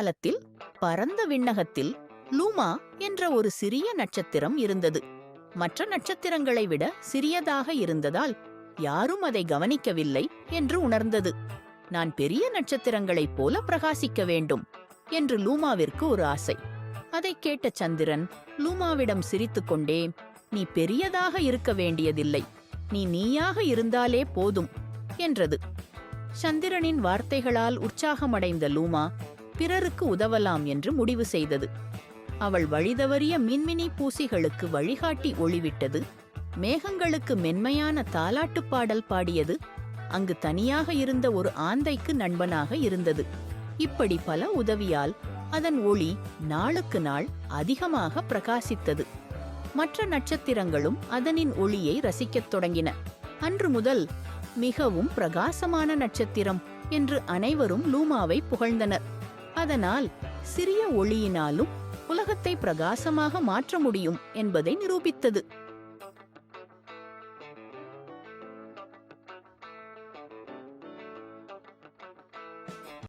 காலத்தில் பரந்த விண்ணகத்தில் லூமா என்ற ஒரு சிறிய நட்சத்திரம் இருந்தது. மற்ற நட்சத்திரங்களை விட சிறியதாக இருந்ததால் யாரும் அதை கவனிக்கவில்லை என்று உணர்ந்தது. நான் பெரிய நட்சத்திரங்களைப் போல பிரகாசிக்க வேண்டும் என்று லூமாவிற்கு ஒரு ஆசை. அதைக் கேட்ட சந்திரன் லூமாவிடம் சிரித்துக்கொண்டே, நீ பெரியதாக இருக்க வேண்டியதில்லை, நீ நீயாக இருந்தாலே போதும் என்றது. சந்திரனின் வார்த்தைகளால் உற்சாகமடைந்த லூமா பிறருக்கு உதவலாம் என்று முடிவு செய்தது. அவள் வழிதவறிய மின்மினி பூசிகளுக்கு வழிகாட்டி ஒளிவிட்டது, மேகங்களுக்கு மென்மையான தாலாட்டுப் பாடல் பாடியது, அங்கு தனியாக இருந்த ஒரு ஆந்தைக்கு நண்பனாக இருந்தது. இப்படி பல உதவியால் அதன் ஒளி நாளுக்கு நாள் அதிகமாக பிரகாசித்தது. மற்ற நட்சத்திரங்களும் அதனின் ஒளியை ரசிக்கத் தொடங்கின. அன்று முதல் மிகவும் பிரகாசமான நட்சத்திரம் என்று அனைவரும் லூமாவை புகழ்ந்தனர். அதனால் சிறிய ஒளியினாலும் உலகத்தை பிரகாசமாக மாற்ற முடியும் என்பதை நிரூபித்தது.